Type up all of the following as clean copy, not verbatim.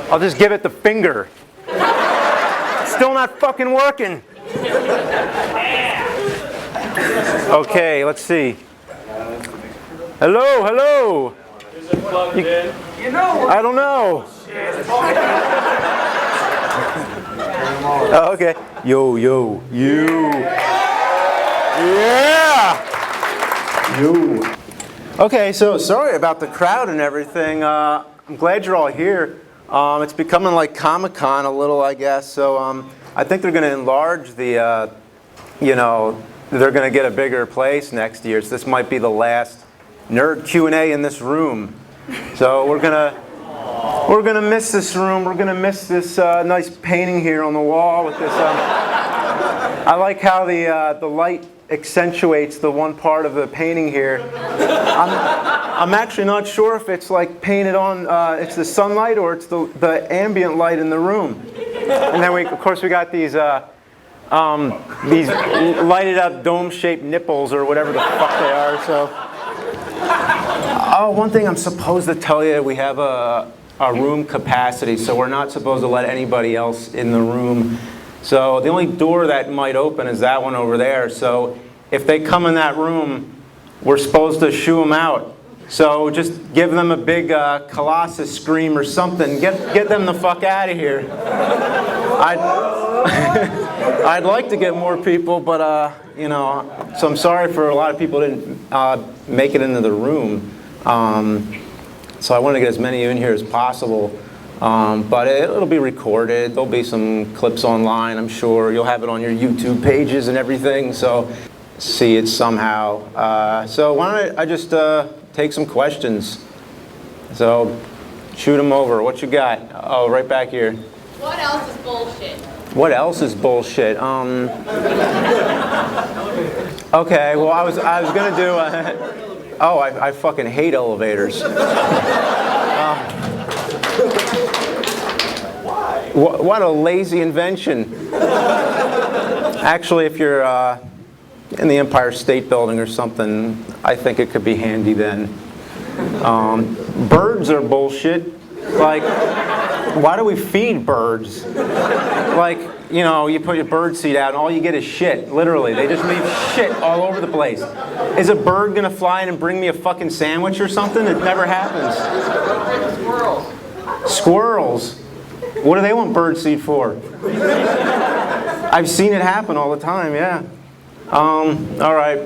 I'll just give it the finger. It's still not fucking working. Okay, let's see. Hello, hello. Is it plugged in? You know. I don't know. Oh, okay. Yo, yo, you. Yeah. You. Okay, so sorry about the crowd and everything. I'm glad you're all here. It's becoming like Comic-Con a little, I guess. So I think they're going to enlarge the, they're going to get a bigger place next year. So this might be the last nerd Q&A in this room. So we're gonna miss this room. We're gonna miss this nice painting here on the wall with this. I like how the light accentuates the one part of the painting here. I'm actually not sure if it's like painted on. It's the sunlight or it's the ambient light in the room. And then of course we got these lighted up dome-shaped nipples or whatever the fuck they are. So. Oh, one thing I'm supposed to tell you, we have a room capacity, so we're not supposed to let anybody else in the room. So the only door that might open is that one over there. So if they come in that room, we're supposed to shoo them out. So just give them a big Colossus scream or something. Get them the fuck out of here. I'd like to get more people, but so I'm sorry for a lot of people who didn't make it into the room. So I want to get as many of you in here as possible. But it'll be recorded. There'll be some clips online, I'm sure. You'll have it on your YouTube pages and everything, so see it somehow. So why don't I just take some questions. So shoot them over. What you got? Oh, right back here. What else is bullshit? What else is bullshit? Okay, well I was gonna do I fucking hate elevators. What a lazy invention. Actually, if you're in the Empire State Building or something, I think it could be handy then. Birds are bullshit. Like, why do we feed birds? Like, you put your bird seed out and all you get is shit, literally. They just leave shit all over the place. Is a bird gonna fly in and bring me a fucking sandwich or something? It never happens. Squirrels. Squirrels? What do they want bird seed for? I've seen it happen all the time, yeah. All right,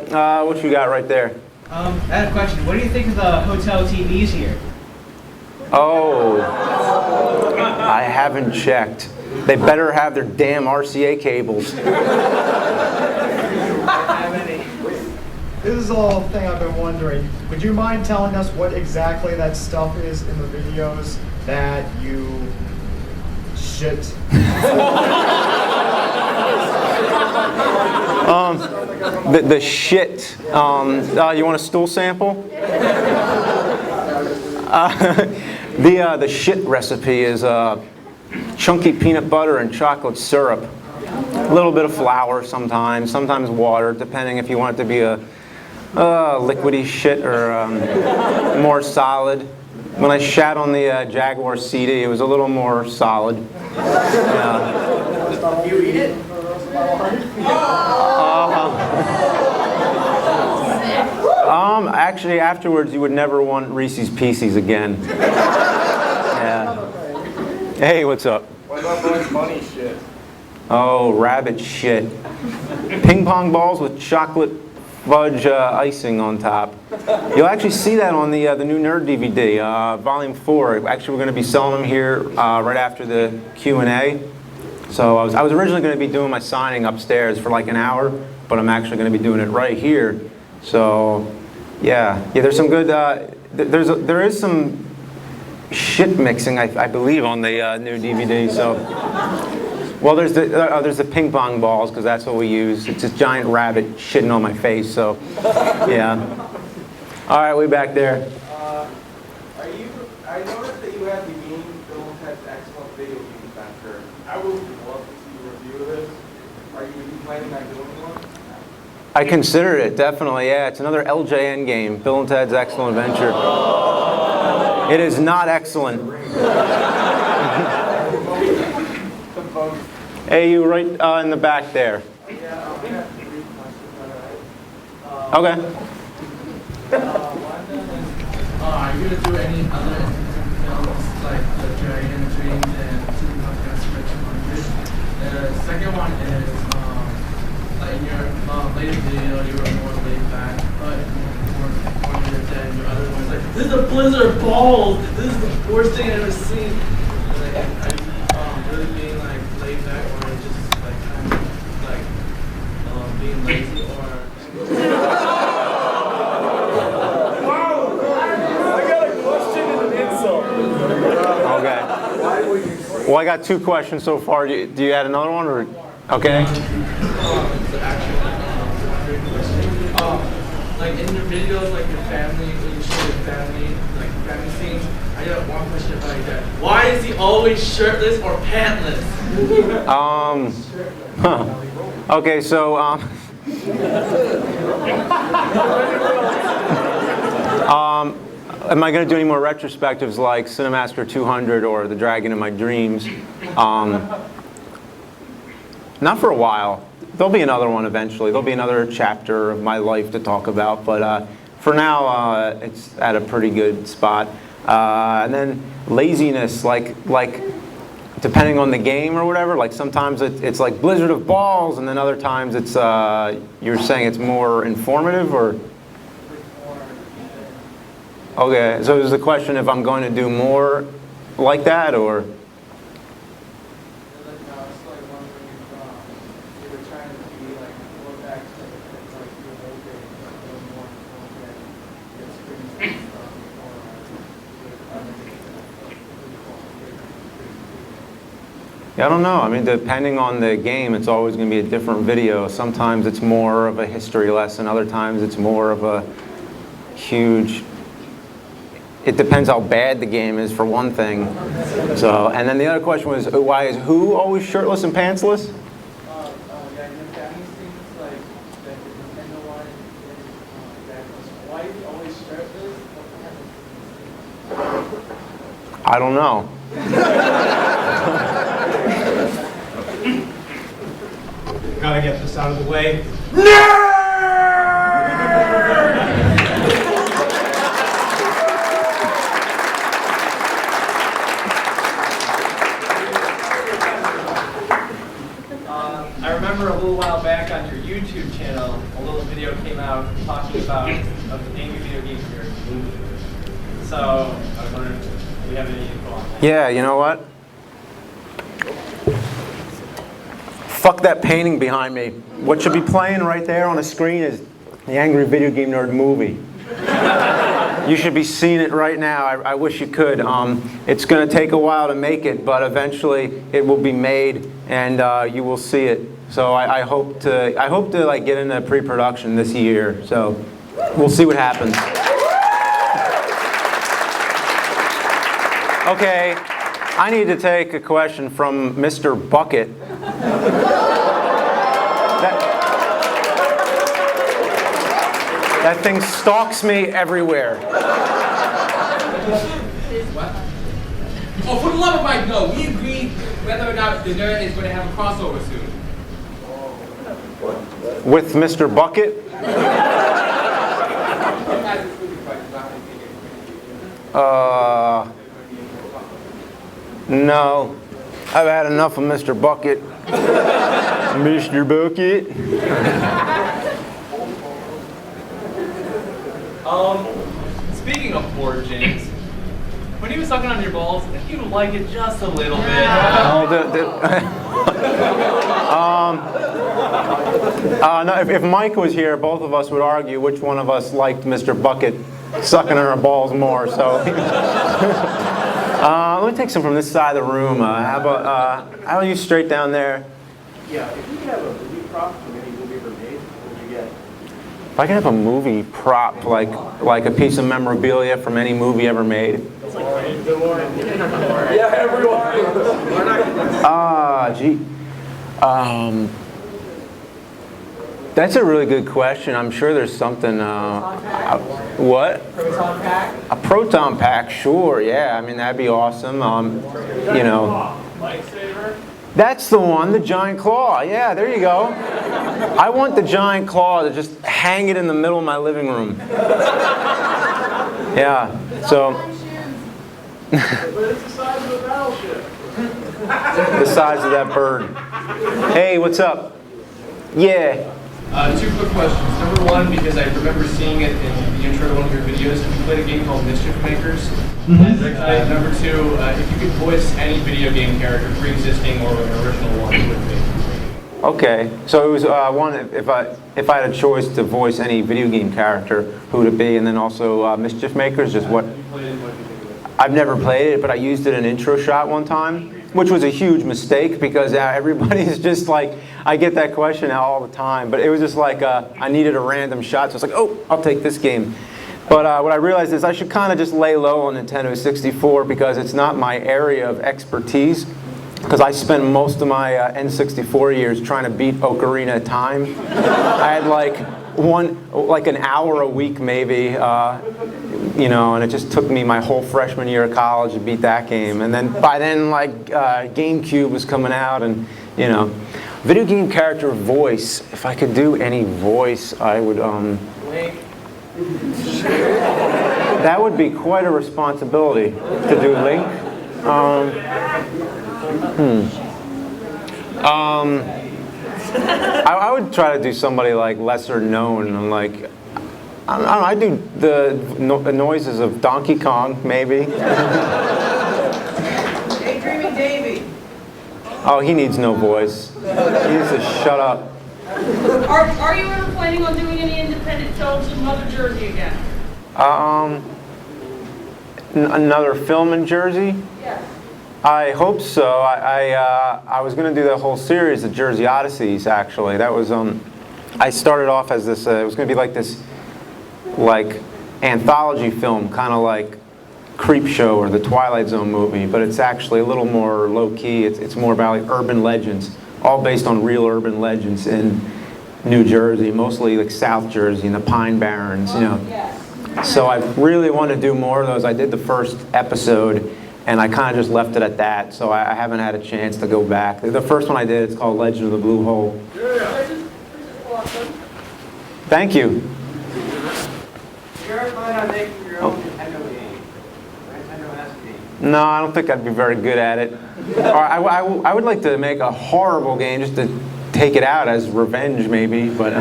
what you got right there? I had a question. What do you think of the hotel TVs here? Oh, I haven't checked. They better have their damn RCA cables. This is all a thing I've been wondering. Would you mind telling us what exactly that stuff is in the videos that you shit? The shit. You want a stool sample? The shit recipe is chunky peanut butter and chocolate syrup. A little bit of flour sometimes water, depending if you want it to be a liquidy shit or more solid. When I shat on the Jaguar CD, it was a little more solid. You eat it? Actually, afterwards, you would never want Reese's Pieces again. Yeah. Hey, what's up? What about Bugs Bunny shit? Oh, rabbit shit. Ping pong balls with chocolate fudge icing on top. You'll actually see that on the new Nerd DVD, Volume 4. Actually, we're going to be selling them here right after the Q&A. So I was originally going to be doing my signing upstairs for like an hour, but I'm actually going to be doing it right here. So, yeah, there's some good. There is some shit mixing, I believe, on the new DVD. So, well, there's the ping pong balls because that's what we use. It's this giant rabbit shitting on my face. So, yeah. All right, way back there. I noticed that you have the game Bill and Ted's Excellent Video Game Adventure. I would love to see a review of this. Are you planning on doing one? I considered it, definitely, yeah. It's another LJN game, Bill and Ted's Excellent Adventure. It is not excellent. Hey, you right in the back there. Okay. Are you going to do any other films like The Dragon Dreams and Cinemassacre 200? The second one is, like in your latest video, you were more laid back, but more informative than your other ones. Like, this is a blizzard of balls! This is the worst thing I've ever seen! Like, are you really being like laid back, or just like kind of like being lazy, or? Okay. Well, I got 2 questions so far. Do you add another one, or okay? Like in your videos, like your family, when you show your family, like family scenes, I got one question about your dad. Why is he always shirtless or pantless? Okay, so am I going to do any more retrospectives like Cinemassacre 200 or The Dragon in My Dreams? Not for a while. There'll be another one eventually. There'll be another chapter of my life to talk about, but for now, it's at a pretty good spot. And then laziness, like depending on the game or whatever. Like sometimes it's like blizzard of balls, and then other times it's you're saying it's more informative, or okay. So is the question if I'm going to do more like that, or? Yeah, I don't know. I mean, depending on the game, it's always going to be a different video. Sometimes it's more of a history lesson. Other times it's more of a huge... It depends how bad the game is, for one thing. So, and then the other question was, why is who always shirtless and pantsless? Yeah, in the family scenes, like the Nintendo one, why is he always shirtless? I don't know. Gotta get this out of the way. I remember a little while back on your YouTube channel, a little video came out talking about the angry video game character. So I was wondering if you have any info on that. Yeah, you know what? Fuck that painting behind me. What should be playing right there on the screen is the Angry Video Game Nerd movie. You should be seeing it right now. I wish you could. It's going to take a while to make it, but eventually it will be made, and you will see it. So I hope to like get into pre-production this year. So we'll see what happens. Okay, I need to take a question from Mr. Bucket. That thing stalks me everywhere. Oh, for the love of Mike, no. We agreed whether or not the nerd is going to have a crossover soon. With Mr. Bucket? No. I've had enough of Mr. Bucket. Mr. Bucket. Speaking of poor James, when he was sucking on your balls, he would like it just a little bit. No, if Mike was here, both of us would argue which one of us liked Mr. Bucket sucking on our balls more. So, let me take some from this side of the room. How about you straight down there? Yeah, if you could have a movie prop from any movie ever made, what would you get? If I could have a movie prop, like a piece of memorabilia from any movie ever made. Yeah, everyone. Gee. That's a really good question. I'm sure there's something. What? Proton pack? A proton pack, sure. Yeah, I mean that'd be awesome. You know. Lightsaber? That's the one, the giant claw. Yeah, there you go. I want the giant claw to just hang it in the middle of my living room. Yeah. So. But it's the size of a battleship. The size of that bird. Hey, what's up? Yeah. Two quick questions. Number one, because I remember seeing it in the intro to one of your videos, you played a game called Mischief Makers. And, number two, if you could voice any video game character, pre-existing or an original one, it would be. Okay, so it was one. If I had a choice to voice any video game character, who would it be? And then also Mischief Makers, just what? You played it, what do you think of it? I've never played it, but I used it in an intro shot one time, which was a huge mistake because everybody's just like, I get that question all the time, but it was just like I needed a random shot, so it's like, oh, I'll take this game. But what I realized is I should kind of just lay low on Nintendo 64 because it's not my area of expertise. Because I spent most of my N64 years trying to beat Ocarina of Time. I had like an hour a week maybe, you know, and it just took me my whole freshman year of college to beat that game. And then by then, like GameCube was coming out, and you know, video game character voice. If I could do any voice, I would. Link. That would be quite a responsibility to do Link. I would try to do somebody like lesser known, and like I don't know. I do the noises of Donkey Kong, maybe. Daydreaming Davy. Oh, he needs no voice. He needs to shut up. Are you ever planning on doing any independent films in Mother Jersey again? Another film in Jersey? Yes. I hope so. I was going to do that whole series, the Jersey Odysseys. Actually, that was I started off as this. It was going to be like this, like anthology film, kind of like Creep Show or the Twilight Zone movie, but it's actually a little more low key. It's more about like urban legends, all based on real urban legends in New Jersey, mostly like South Jersey and the Pine Barrens. You know. Yes. So I really want to do more of those. I did the first episode, and I kind of just left it at that. So I haven't had a chance to go back. The first one I did, it's called Legend of the Blue Hole. Thank you. You're planning on making your own Nintendo game. Nintendo-esque game. No, I don't think I'd be very good at it. Or I would like to make a horrible game just to take it out as revenge, maybe. But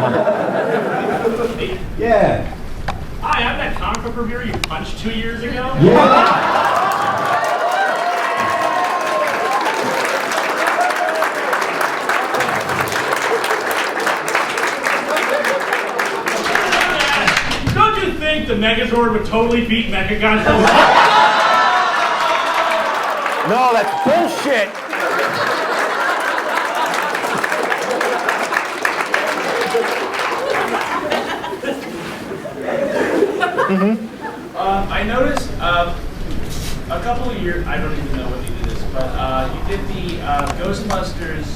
yeah. Hi, I'm that comic book reviewer you punched 2 years ago. Don't you think the Megazord would totally beat Mechagodzilla? No, that's bullshit. I noticed a couple of years, I don't even know when you did this, but you did the Ghostbusters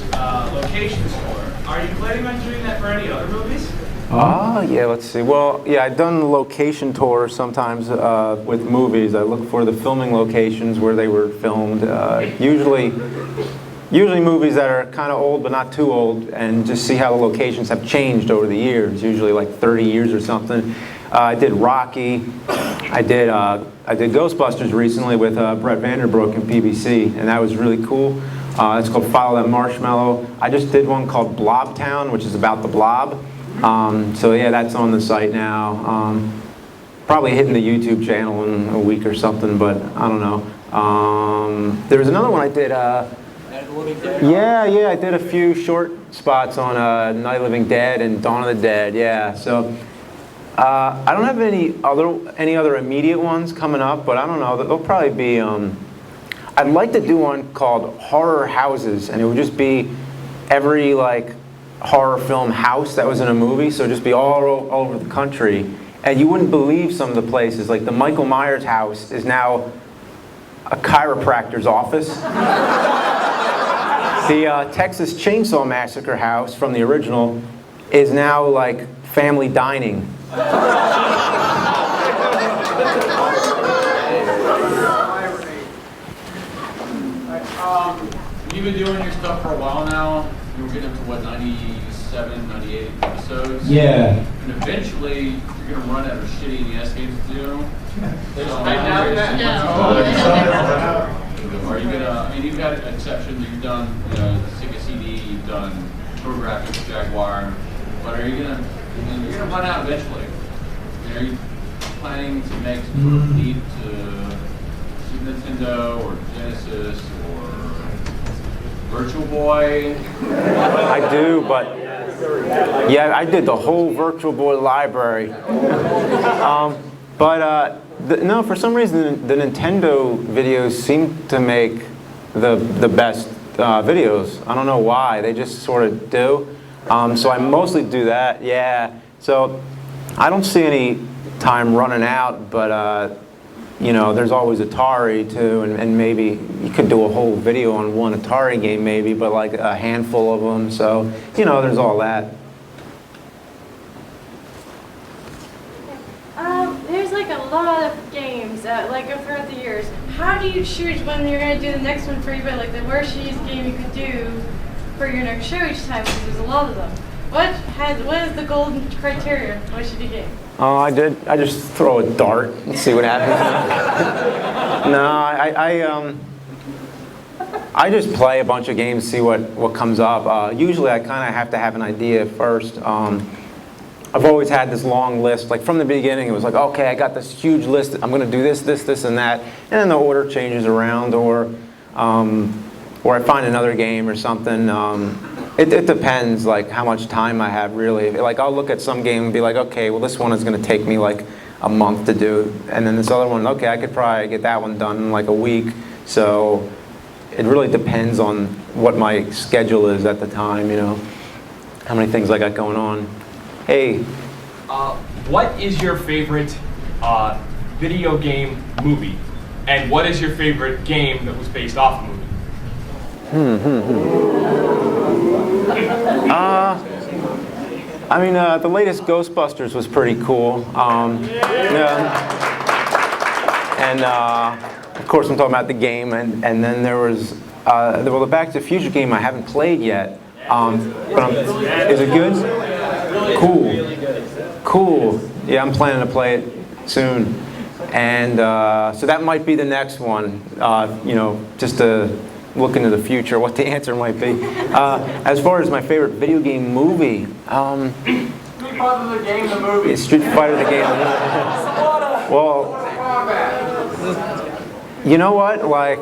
location tour. Are you planning on doing that for any other movies? Yeah, let's see. Well, yeah, I've done location tours sometimes with movies. I look for the filming locations where they were filmed. Usually movies that are kind of old but not too old, and just see how the locations have changed over the years, usually like 30 years or something. I did Rocky. I did Ghostbusters recently with Brett Vanderbroek and PBC, and that was really cool. It's called Follow That Marshmallow. I just did one called Blob Town, which is about the blob. So yeah, that's on the site now. Probably hitting the YouTube channel in a week or something, but I don't know. There was another one I did. Yeah, I did a few short spots on Night of the Living Dead and Dawn of the Dead. Yeah, so I don't have any other immediate ones coming up, but I don't know. There'll probably be. I'd like to do one called Horror Houses, and it would just be every like horror film house that was in a movie, so just be all over the country, and you wouldn't believe some of the places. Like the Michael Myers house is now a chiropractor's office. The Texas Chainsaw Massacre house from the original is now like family dining. You've been doing your stuff for a while now. You were getting up to what, 97, 98 episodes? Yeah. And eventually, you're going to run out of shitty NES games to do. Are you going to, I mean, you've had exceptions. You've done Sega CD, you've done TurboGrafx, Jaguar, but are you going to, you're going to run out eventually. Are you planning to make some leap to Super Nintendo or Genesis or Virtual Boy? I do, but yeah, I did the whole Virtual Boy library. No, for some reason the Nintendo videos seem to make the best videos. I don't know why, they just sort of do. So I mostly do that, yeah. So I don't see any time running out, but you know, there's always Atari too, and maybe you could do a whole video on one Atari game maybe, but like a handful of them, so, you know, there's all that. There's like a lot of games that, like, throughout the years. How do you choose when you're going to do the next one for eBay, like the worst shittiest game you could do for your next show each time, because there's a lot of them. What is the golden criteria? What should you game? Oh, I just throw a dart and see what happens. No, I just play a bunch of games, see what comes up. Usually I kind of have to have an idea first. I've always had this long list, like from the beginning it was like, okay, I got this huge list, I'm going to do this, this, this, and that, and then the order changes around, or I find another game or something. It depends, like, how much time I have, really. Like, I'll look at some game and be like, okay, well, this one is going to take me, like, a month to do. And then this other one, okay, I could probably get that one done in, like, a week. So it really depends on what my schedule is at the time, you know, how many things I got going on. Hey. What is your favorite video game movie? And what is your favorite game that was based off a movie? I mean, the latest Ghostbusters was pretty cool. Yeah. And of course, I'm talking about the game, and then there was the Back to the Future game I haven't played yet. Is it good? Cool. Cool. Yeah, I'm planning to play it soon, and so that might be the next one. You know, just to look into the future, what the answer might be. As far as my favorite video game movie, Street Fighter the game, the movie. Street Fighter the game. Well, you know what? Like,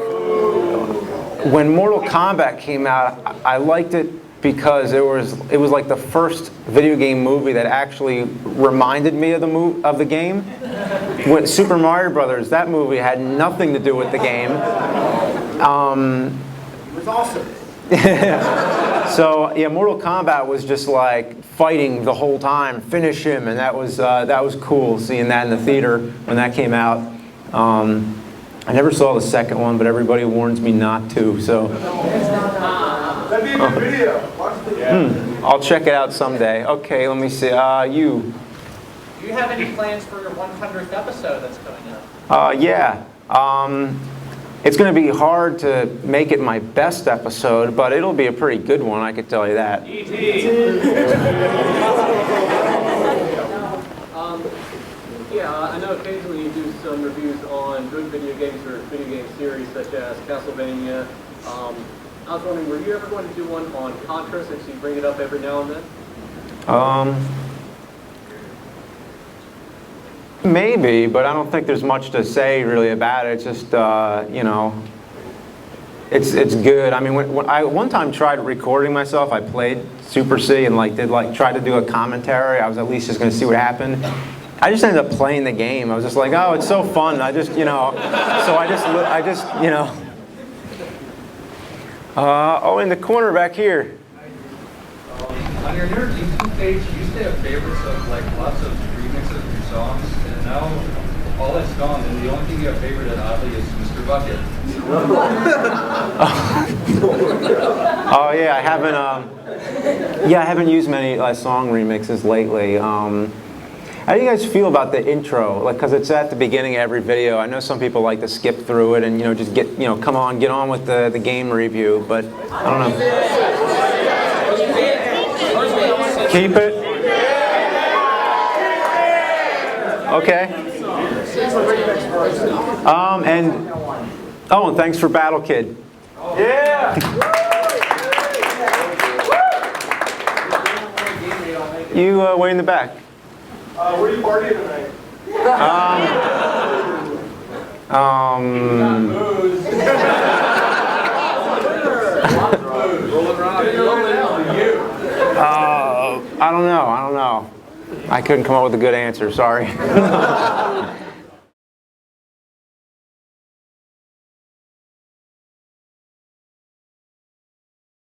when Mortal Kombat came out, I liked it because it was like the first video game movie that actually reminded me of the game. When Super Mario Brothers, that movie had nothing to do with the game. It was awesome. So yeah, Mortal Kombat was just like fighting the whole time, finish him, and that was cool seeing that in the theater when that came out. I never saw the second one, but everybody warns me not to. So That'd be a good video. Watch the video. I'll check it out someday. Okay, let me see. You. Do you have any plans for your 100th episode that's coming up? Yeah. It's going to be hard to make it my best episode, but it'll be a pretty good one, I could tell you that. Yeah, I know occasionally you do some reviews on good video games or video game series such as Castlevania. I was wondering, were you ever going to do one on Contra, since you bring it up every now and then? Maybe, but I don't think there's much to say really about it. It's just, you know, it's good. I mean, when I one time tried recording myself, I played Super C and tried to do a commentary. I was at least just going to see what happened. I just ended up playing the game. I was just like, oh, it's so fun. I just, you know, so I just, you know. Oh, in the corner back here. On your YouTube page, you used to have favorites of like lots of remixes of your songs, and now all that's gone, and the only thing you have favorited oddly is Mr. Bucket. Oh yeah, I haven't. Yeah, I haven't used many song remixes lately. How do you guys feel about the intro? Like, cause it's at the beginning of every video. I know some people like to skip through it and just get get on with the game review. But I don't know. Keep it. Okay. And thanks for Battle Kid. Yeah. You way in the back. Where are you partying tonight? I don't know. I couldn't come up with a good answer. Sorry.